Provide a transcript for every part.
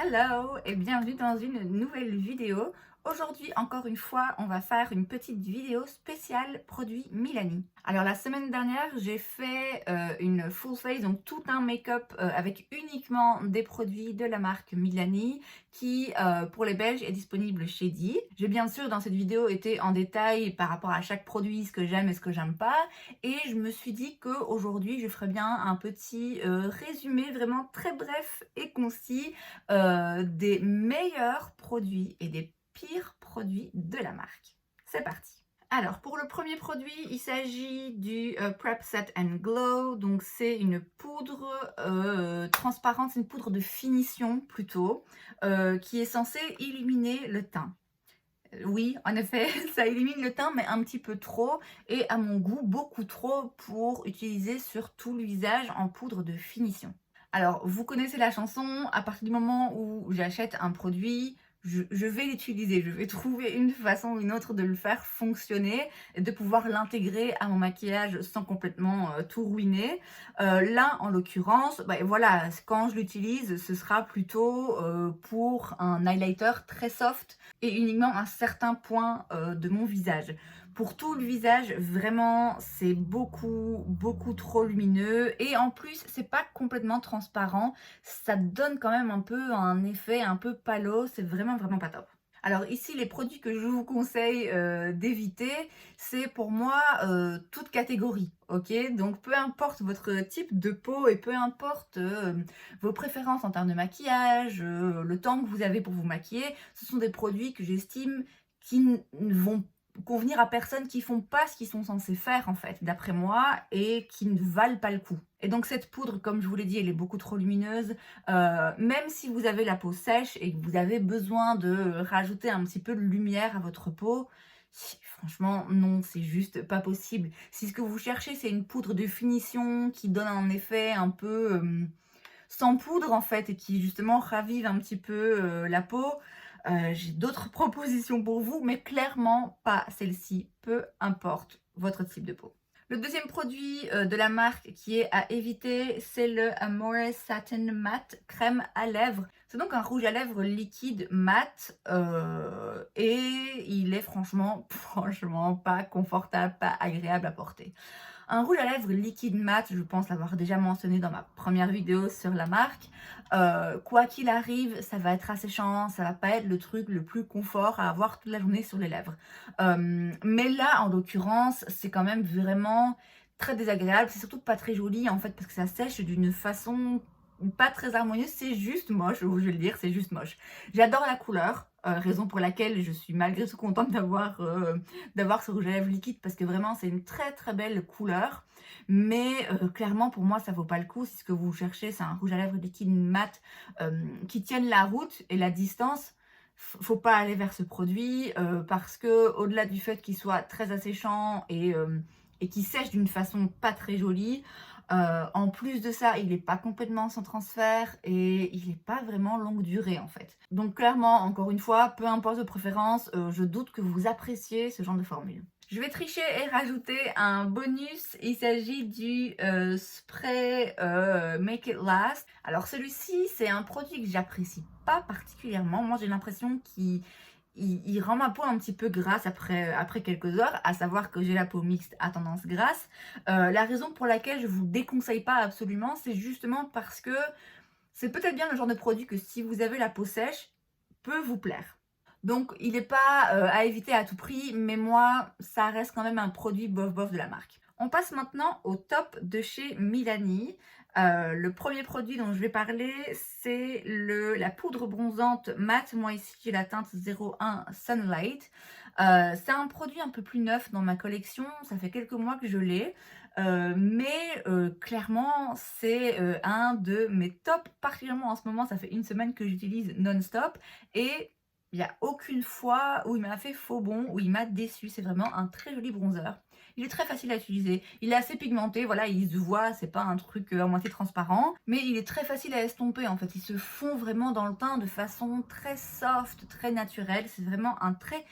Hello et bienvenue dans une nouvelle vidéo. Aujourd'hui, encore une fois, on va faire une petite vidéo spéciale produit Milani. Alors la semaine dernière, j'ai fait une full face, donc tout un make-up avec uniquement des produits de la marque Milani qui, pour les Belges, est disponible chez Di. J'ai bien sûr dans cette vidéo été en détail par rapport à chaque produit, ce que j'aime et ce que j'aime pas. Et je me suis dit qu'aujourd'hui, je ferais bien un petit résumé vraiment très bref et concis des meilleurs produits et des pires produits de la marque. C'est parti. Alors pour le premier produit, il s'agit du Prep Set and Glow. Donc c'est une poudre transparente, c'est une poudre de finition plutôt, qui est censée illuminer le teint. Oui, en effet, ça élimine le teint, mais un petit peu trop, et à mon goût, beaucoup trop pour utiliser sur tout le visage en poudre de finition. Alors, vous connaissez la chanson, à partir du moment où j'achète un produit, je vais l'utiliser, je vais trouver une façon ou une autre de le faire fonctionner et de pouvoir l'intégrer à mon maquillage sans complètement tout ruiner. Là, en l'occurrence, bah, voilà, quand je l'utilise, ce sera plutôt pour un highlighter très soft et uniquement un certain point de mon visage. Pour tout le visage, vraiment, c'est beaucoup trop lumineux. Et en plus, c'est pas complètement transparent. Ça donne quand même un peu un effet un peu palo. C'est vraiment pas top. Alors ici, les produits que je vous conseille d'éviter, c'est pour moi toute catégorie, ok? Donc peu importe votre type de peau et peu importe vos préférences en termes de maquillage, le temps que vous avez pour vous maquiller, ce sont des produits que j'estime qui ne vont convenir à personne, qui font pas ce qu'ils sont censés faire en fait, d'après moi, et qui ne valent pas le coup. Et donc cette poudre, comme je vous l'ai dit, elle est beaucoup trop lumineuse. Même si vous avez la peau sèche et que vous avez besoin de rajouter un petit peu de lumière à votre peau, franchement, non, c'est juste pas possible. Si ce que vous cherchez, c'est une poudre de finition qui donne un effet un peu sans poudre en fait et qui justement ravive un petit peu la peau, j'ai d'autres propositions pour vous, mais clairement pas celle-ci, peu importe votre type de peau. Le deuxième produit de la marque qui est à éviter, c'est le Amore Satin Matte Crème à lèvres. C'est donc un rouge à lèvres liquide mat et il est franchement pas confortable, pas agréable à porter. Un rouge à lèvres liquide mat, je pense l'avoir déjà mentionné dans ma première vidéo sur la marque. Quoi qu'il arrive, ça va être asséchant, ça va pas être le truc le plus confort à avoir toute la journée sur les lèvres. Mais là, en l'occurrence, c'est quand même vraiment très désagréable. C'est surtout pas très joli en fait parce que ça sèche d'une façon pas très harmonieuse. C'est juste moche, je vais le dire, c'est juste moche. J'adore la couleur, raison pour laquelle je suis malgré tout contente d'avoir ce rouge à lèvres liquide parce que vraiment c'est une très belle couleur. Mais clairement pour moi ça vaut pas le coup. Si ce que vous cherchez c'est un rouge à lèvres liquide mat qui tienne la route et la distance, faut pas aller vers ce produit parce que au-delà du fait qu'il soit très asséchant et qui sèche d'une façon pas très jolie, en plus de ça, il n'est pas complètement sans transfert et il n'est pas vraiment longue durée en fait. Donc clairement, encore une fois, peu importe vos préférences, je doute que vous appréciez ce genre de formule. Je vais tricher et rajouter un bonus. Il s'agit du spray Make It Last. Alors celui-ci, c'est un produit que j'apprécie pas particulièrement. Moi, j'ai l'impression qu'il rend ma peau un petit peu grasse après quelques heures, à savoir que j'ai la peau mixte à tendance grasse. La raison pour laquelle je vous déconseille pas absolument, c'est justement parce que c'est peut-être bien le genre de produit que si vous avez la peau sèche, peut vous plaire. Donc il n'est pas à éviter à tout prix, mais moi, ça reste quand même un produit bof de la marque. On passe maintenant au top de chez Milani. Le premier produit dont je vais parler, c'est la poudre bronzante mat. Moi ici, j'ai la teinte 01 Sunlight. C'est un produit un peu plus neuf dans ma collection. Ça fait quelques mois que je l'ai. Mais clairement, c'est un de mes tops, particulièrement en ce moment. Ça fait une semaine que j'utilise non-stop. Et il n'y a aucune fois où il m'a fait faux bond, où il m'a déçu. C'est vraiment un très joli bronzer. Il est très facile à utiliser. Il est assez pigmenté, voilà, il se voit, c'est pas un truc à moitié transparent. Mais il est très facile à estomper en fait. Il se fond vraiment dans le teint de façon très soft, très naturelle. C'est vraiment un très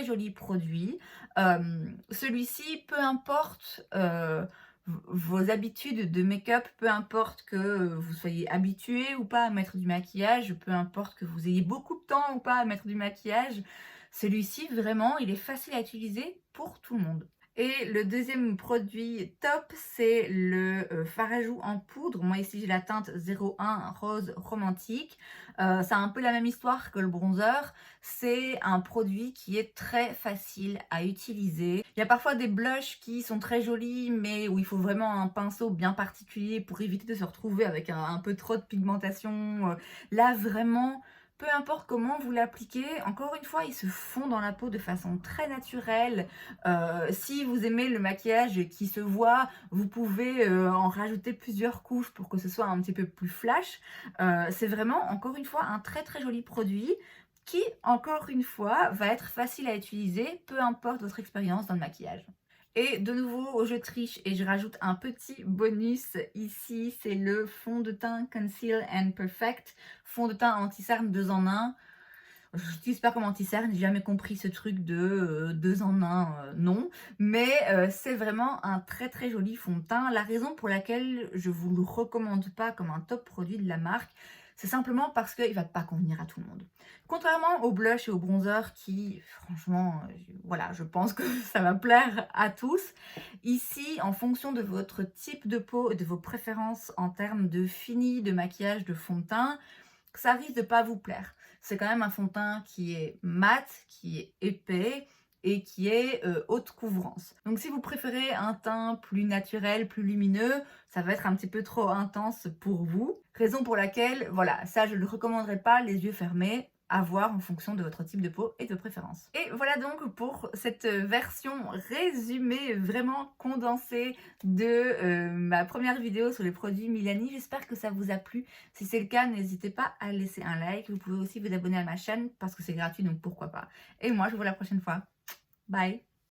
joli produit. Celui-ci, peu importe vos habitudes de make-up, peu importe que vous soyez habitué ou pas à mettre du maquillage, peu importe que vous ayez beaucoup de temps ou pas à mettre du maquillage, celui-ci vraiment, il est facile à utiliser pour tout le monde. Et le deuxième produit top, c'est le fard à joues en poudre. Moi ici j'ai la teinte 01 rose romantique. C'est un peu la même histoire que le bronzer. C'est un produit qui est très facile à utiliser. Il y a parfois des blushs qui sont très jolis, mais où il faut vraiment un pinceau bien particulier pour éviter de se retrouver avec un peu trop de pigmentation. Là vraiment, peu importe comment vous l'appliquez, encore une fois, il se fond dans la peau de façon très naturelle. Si vous aimez le maquillage qui se voit, vous pouvez en rajouter plusieurs couches pour que ce soit un petit peu plus flash. C'est vraiment, encore une fois, un très très joli produit qui, encore une fois, va être facile à utiliser, peu importe votre expérience dans le maquillage. Et de nouveau, je triche et je rajoute un petit bonus ici, c'est le fond de teint Conceal and Perfect, fond de teint anti-cerne 2 en 1. Je n'utilise pas comme anti-cerne, j'ai jamais compris ce truc de 2 en 1, non. Mais c'est vraiment un très très joli fond de teint. La raison pour laquelle je vous le recommande pas comme un top produit de la marque, c'est simplement parce qu'il ne va pas convenir à tout le monde. Contrairement au blush et au bronzer qui, franchement, voilà, je pense que ça va plaire à tous. Ici, en fonction de votre type de peau et de vos préférences en termes de fini, de maquillage, de fond de teint, ça risque de pas vous plaire. C'est quand même un fond de teint qui est mat, qui est épais et qui est haute couvrance. Donc si vous préférez un teint plus naturel, plus lumineux, ça va être un petit peu trop intense pour vous. Raison pour laquelle, voilà, ça je ne le recommanderais pas les yeux fermés, à voir en fonction de votre type de peau et de préférence. Et voilà donc pour cette version résumée, vraiment condensée de ma première vidéo sur les produits Milani. J'espère que ça vous a plu. Si c'est le cas, n'hésitez pas à laisser un like. Vous pouvez aussi vous abonner à ma chaîne parce que c'est gratuit, donc pourquoi pas. Et moi, je vous vois la prochaine fois. Bye!